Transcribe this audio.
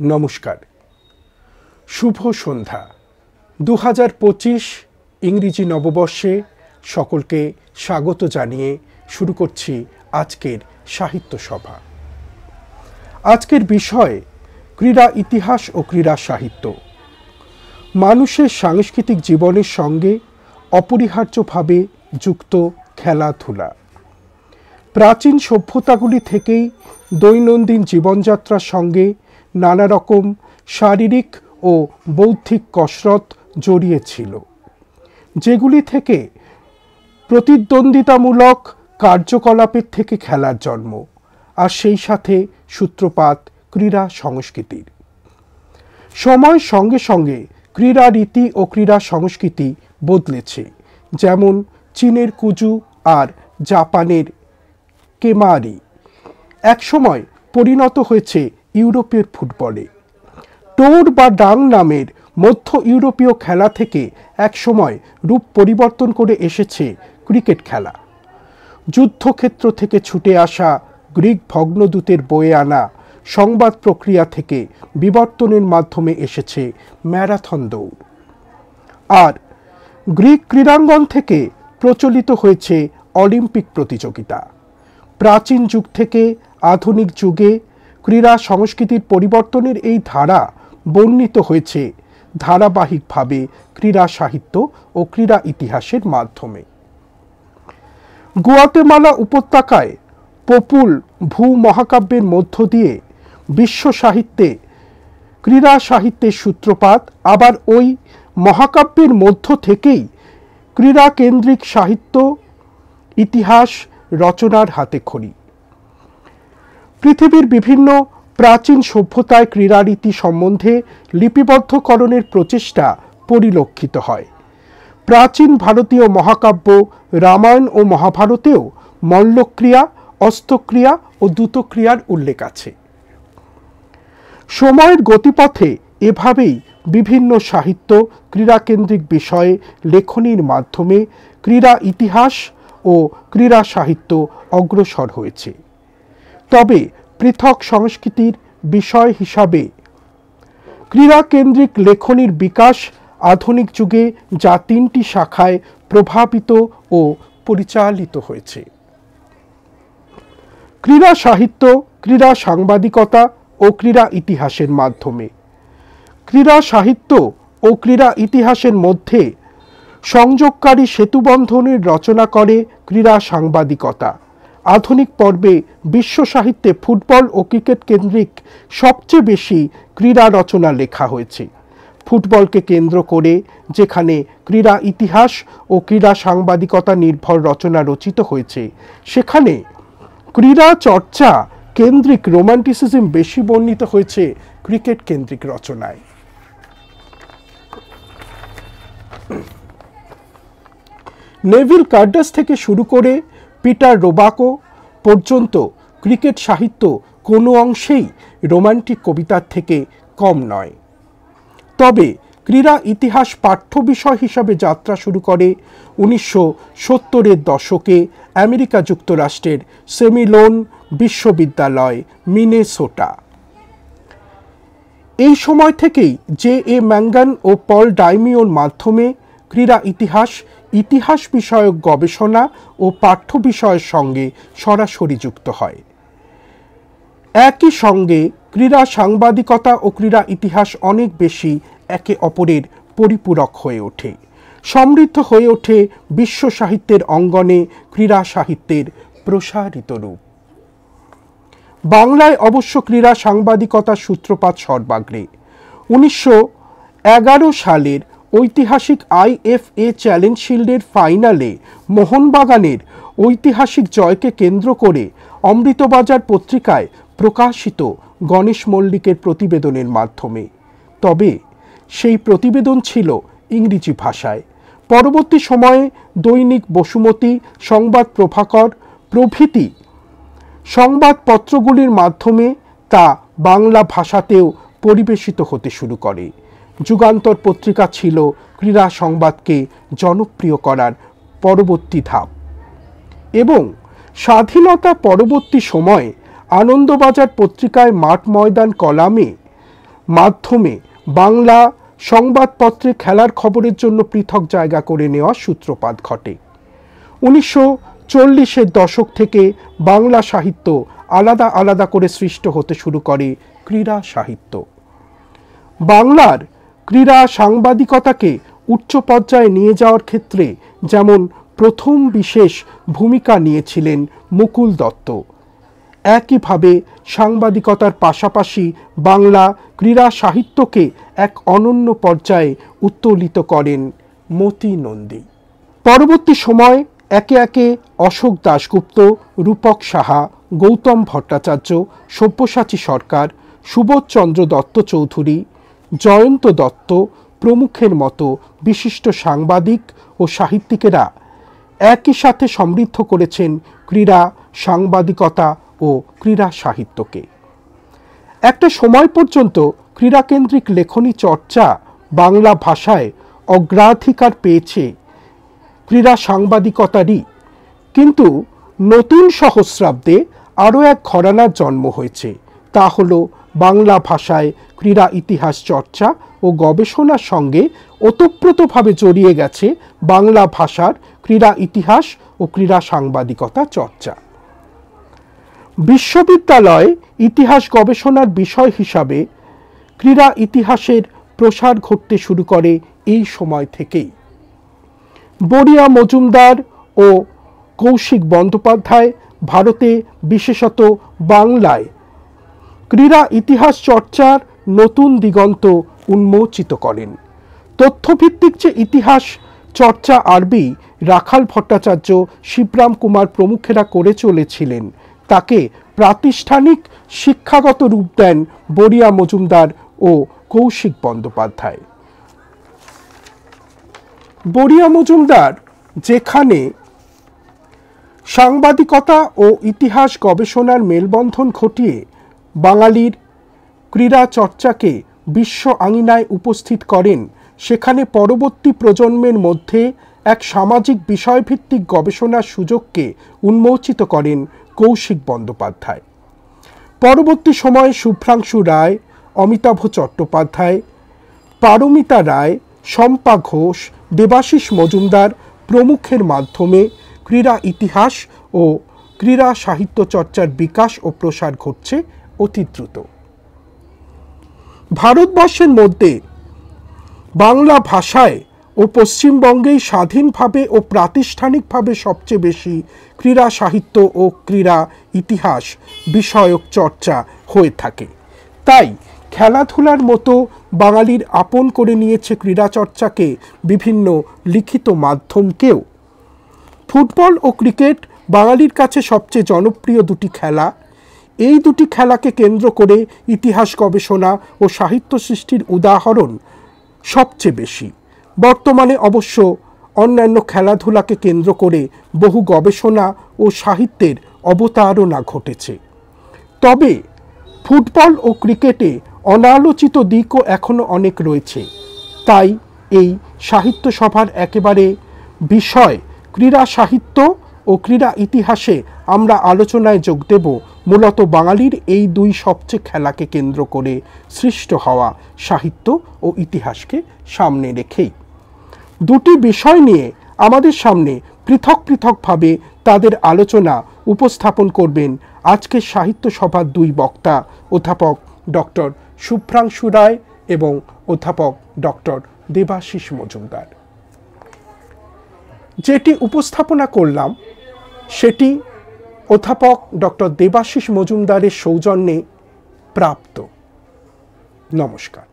নমস্কার, শুভ সন্ধ্যা। 2025 ইংরেজি নববর্ষে সকলকে স্বাগত জানিয়ে শুরু করছি আজকের সাহিত্য সভা। আজকের বিষয় ক্রীড়া ইতিহাস ও ক্রীড়া সাহিত্য। মানুষের সাংস্কৃতিক জীবনের সঙ্গে অপরিহার্যভাবে যুক্ত খেলাধুলা। প্রাচীন সভ্যতাগুলি থেকেই দৈনন্দিন জীবনযাত্রার সঙ্গে নানা রকম শারীরিক ও বৌদ্ধিক কসরত জড়িয়ে ছিল, যেগুলি থেকে প্রতিদ্বন্দ্বিতামূলক কার্যকলাপের থেকে খেলার জন্ম, আর সেই সাথে সূত্রপাত ক্রীড়া সংস্কৃতির। সময়ের সঙ্গে সঙ্গে ক্রীড়া রীতি ও ক্রীড়া সংস্কৃতি বদলেছে, যেমন চীনের কুজু আর জাপানের কেমারি একসময় পরিণত হয়েছে ইউরোপের ফুটবলে। টোর বা ডাং নামের মধ্য ইউরোপীয় খেলা থেকে একসময় রূপ পরিবর্তন করে এসেছে ক্রিকেট খেলা। যুদ্ধক্ষেত্র থেকে ছুটে আসা গ্রিক ভগ্নদূতের বয়ে আনা সংবাদ প্রক্রিয়া থেকে বিবর্তনের মাধ্যমে এসেছে ম্যারাথন দৌড়। আর গ্রিক ক্রীড়াঙ্গন থেকে প্রচলিত হয়েছে অলিম্পিক প্রতিযোগিতা। প্রাচীন যুগ থেকে আধুনিক যুগে ক্রীড়া সংস্কৃতির পরিবর্তনের এই ধারা বর্ণিত হয়েছে ধারাবাহিকভাবে ক্রীড়া সাহিত্য ও ক্রীড়া ইতিহাসের মাধ্যমে। গুয়াতেমালা উপত্যকায় পপুল ভূমহাকাব্যের মধ্য দিয়ে বিশ্ব সাহিত্যে ক্রীড়া সাহিত্যের সূত্রপাত, আবার ওই মহাকাব্যের মধ্য থেকেই ক্রীড়া কেন্দ্রিক সাহিত্য ইতিহাস রচনার হাতেখড়ি। পৃথিবীর বিভিন্ন প্রাচীন সভ্যতায় ক্রীড়ারীতি সম্বন্ধে লিপিবদ্ধকরণের প্রচেষ্টা পরিলক্ষিত হয়। প্রাচীন ভারতীয় মহাকাব্য রামায়ণ ও মহাভারতেও মল্লক্রীড়া, অস্ত্রক্রীড়া ও দ্রুতক্রীড়ার উল্লেখ আছে। সময়ের গতিপথে এভাবেই বিভিন্ন সাহিত্য ক্রীড়াকেন্দ্রিক বিষয়ে লেখনীর মাধ্যমে ক্রীড়া ইতিহাস ও ক্রীড়া সাহিত্য অগ্রসর হয়েছে। তবে পৃথক সংস্কৃতির বিষয় হিসাবে ক্রীড়াকেন্দ্রিক লেখনীর বিকাশ আধুনিক যুগে যা তিনটি শাখায় প্রভাবিত ও পরিচালিত হয়েছে: ক্রীড়া সাহিত্য, ক্রীড়া সাংবাদিকতা ও ক্রীড়া ইতিহাসের মাধ্যমে। ক্রীড়া সাহিত্য ও ক্রীড়া ইতিহাসের মধ্যে সংযোগকারী সেতুবন্ধনের রচনা করে ক্রীড়া সাংবাদিকতা। আধুনিক পর্বে বিশ্ব সাহিত্যে ফুটবল ও ক্রিকেট কেন্দ্রিক সবচেয়ে বেশি ক্রীড়া রচনা লেখা হয়েছে। ফুটবলকে কেন্দ্র করে যেখানে ক্রীড়া ইতিহাস ও ক্রীড়া সাংবাদিকতা নির্ভর রচনা রচিত হয়েছে, সেখানে ক্রীড়া চর্চা কেন্দ্রিক রোমান্টিসিজম বেশি বর্ণিত হয়েছে ক্রিকেট কেন্দ্রিক রচনায়। নেভিল কার্ডাস থেকে শুরু করে পিটার রোবাকো পর্যন্ত ক্রিকেট সাহিত্য কোনো অংশেই রোমান্টিক কবিতার থেকে কম নয়। তবে ক্রীড়া ইতিহাস পাঠ্য বিষয় হিসাবে যাত্রা শুরু করে 1970-এর দশকে আমেরিকা যুক্তরাষ্ট্রের সেমিলোন বিশ্ববিদ্যালয়, মিনেসোটা। এই সময় থেকেই জে.এ. ম্যাঙ্গান ও পল ডাইমিওর মাধ্যমে ক্রীড়া ইতিহাস ইতিহাস বিষয়ক গবেষণা ও পাঠ্য বিষয়ের সঙ্গে সরাসরি যুক্ত হয়। একই সঙ্গে ক্রীড়া সাংবাদিকতা ও ক্রীড়া ইতিহাস অনেক বেশি একে অপরের পরিপূরক হয়ে ওঠে। সমৃদ্ধ হয়ে ওঠে বিশ্ব সাহিত্যের অঙ্গনে ক্রীড়া সাহিত্যের প্রসারিত রূপ। বাংলায় অবশ্য ক্রীড়া সাংবাদিকতার সূত্রপাত সর্বাগ্রে। 1911 সালের ঐতিহাসিক IFA চ্যালেঞ্জ শিল্ডের ফাইনালে মোহনবাগানের ঐতিহাসিক জয়কে কেন্দ্র করে অমৃতবাজার পত্রিকায় প্রকাশিত গণেশ মল্লিকের প্রতিবেদনের মাধ্যমে। তবে সেই প্রতিবেদন ছিল ইংরেজি ভাষায়। পরবর্তী সময়ে দৈনিক বসুমতী, সংবাদ প্রভাকর প্রভৃতি সংবাদপত্রগুলির মাধ্যমে তা বাংলা ভাষাতেও পরিবেশিত হতে শুরু করে। যুগান্তর পত্রিকা ছিল ক্রীড়া সংবাদকে জনপ্রিয় করার পরবর্তী ধাপ, এবং স্বাধীনতা পরবর্তী সময়ে আনন্দবাজার পত্রিকায় মাঠ ময়দান কলামে মাধ্যমে বাংলা সংবাদপত্রে খেলার খবরের জন্য পৃথক জায়গা করে নেওয়ার সূত্রপাত ঘটে। 1940-এর দশক থেকে বাংলা সাহিত্য আলাদা আলাদা করে সৃষ্ট হতে শুরু করে ক্রীড়া সাহিত্য। বাংলার ক্রীড়া সাংবাদিকতাকে উচ্চ পর্যায়ে নিয়ে যাওয়ার ক্ষেত্রে যেমন প্রথম বিশেষ ভূমিকা নিয়েছিলেন মুকুল দত্ত, একইভাবে সাংবাদিকতার পাশাপাশি বাংলা ক্রীড়া সাহিত্যকে এক অনন্য পর্যায়ে উত্তোলিত করেন মতি নন্দী। পরবর্তী সময় একে একে অশোক দাশগুপ্ত, রূপক সাহা, গৌতম ভট্টাচার্য, সব্যসাচী সরকার, সুবোধচন্দ্র দত্ত চৌধুরী, জয়ন্ত দত্ত প্রমুখের মতো বিশিষ্ট সাংবাদিক ও সাহিত্যিকেরা একই সাথে সমৃদ্ধ করেছেন ক্রীড়া সাংবাদিকতা ও ক্রীড়া সাহিত্যকে। একটা সময় পর্যন্ত ক্রীড়াকেন্দ্রিক লেখনী চর্চা বাংলা ভাষায় অগ্রাধিকার পেয়েছে ক্রীড়া সাংবাদিকতারই, কিন্তু নতুন সহস্রাব্দে আরও এক ঘরানার জন্ম হয়েছে। তা হলো বাংলা ভাষায় ক্রীড়া ইতিহাস চর্চা ও গবেষণার সঙ্গে ওতপ্রোতভাবে জড়িয়ে গেছে বাংলা ভাষার ক্রীড়া ইতিহাস ও ক্রীড়া সাংবাদিকতা চর্চা। বিশ্ববিদ্যালয়ে ইতিহাস গবেষণার বিষয় হিসাবে ক্রীড়া ইতিহাসের প্রসার ঘটতে শুরু করে এই সময় থেকেই। বড়িয়া মজুমদার ও কৌশিক বন্দ্যোপাধ্যায় ভারতে বিশেষত বাংলায় ক্রীড়া ইতিহাস চর্চার নতুন দিগন্ত উন্মোচিত করেন। তথ্যভিত্তিক যে ইতিহাস চর্চা আরবি রাখাল ভট্টাচার্য, শিবরাম কুমার প্রমুখেরা করে চলেছিলেন, তাকে প্রাতিষ্ঠানিক শিক্ষাগত রূপ দেন বড়িয়া মজুমদার ও কৌশিক বন্দ্যোপাধ্যায়। বড়িয়া মজুমদার যেখানে সাংবাদিকতা ও ইতিহাস গবেষণার মেলবন্ধন ঘটিয়ে বাঙালির ক্রীড়া চর্চাকে বিশ্ব আঙিনায় উপস্থিত করেন, সেখানে পরবর্তী প্রজন্মের মধ্যে এক সামাজিক বিষয়ভিত্তিক গবেষণার সুযোগকে উন্মোচিত করেন কৌশিক বন্দ্যোপাধ্যায়। পরবর্তী সময়ে শুভ্রাংশু রায়, অমিতাভ চট্টোপাধ্যায়, পারমিতা রায়, শম্পা ঘোষ, দেবাশিস মজুমদার প্রমুখের মাধ্যমে ক্রীড়া ইতিহাস ও ক্রীড়া সাহিত্য চর্চার বিকাশ ও প্রসার ঘটছে অতি দ্রুত। ভারতবর্ষের মধ্যে বাংলা ভাষায় ও পশ্চিমবঙ্গেই স্বাধীনভাবে ও প্রাতিষ্ঠানিকভাবে সবচেয়ে বেশি ক্রীড়া সাহিত্য ও ক্রীড়া ইতিহাস বিষয়ক চর্চা হয়ে থাকে। তাই খেলাধুলার মতো বাঙালির আপন করে নিয়েছে ক্রীড়া চর্চাকে বিভিন্ন লিখিত মাধ্যমকেও। ফুটবল ও ক্রিকেট বাঙালির কাছে সবচেয়ে জনপ্রিয় দুটি খেলা। এই দুটি খেলাকে কেন্দ্র করে ইতিহাস গবেষণা ও সাহিত্য সৃষ্টির উদাহরণ সবচেয়ে বেশি। বর্তমানে অবশ্য অন্যান্য খেলাধুলাকে কেন্দ্র করে বহু গবেষণা ও সাহিত্যের অবতারণা ঘটেছে। তবে ফুটবল ও ক্রিকেটে অনালোচিত দিকও এখনও অনেক রয়েছে। তাই এই সাহিত্য সভার একেবারে বিষয় ক্রীড়া সাহিত্য ও ক্রীড়া ইতিহাসে আমরা আলোচনায় যোগ দেব মূলত বাঙালির এই দুই সবচেয়ে খেলাকে কেন্দ্র করে সৃষ্ট হওয়া সাহিত্য ও ইতিহাসকে সামনে রেখেই। দুটি বিষয় নিয়ে আমাদের সামনে পৃথক পৃথকভাবে তাদের আলোচনা উপস্থাপন করবেন আজকের সাহিত্য সভার দুই বক্তা, অধ্যাপক ডক্টর শুভ্রাংশু রায় এবং অধ্যাপক ডক্টর দেবাশিস মজুমদার। যেটি উপস্থাপনা করলাম সেটি অধ্যাপক ডক্টর দেবাশিস মজুমদারের সৌজন্যে প্রাপ্ত। নমস্কার।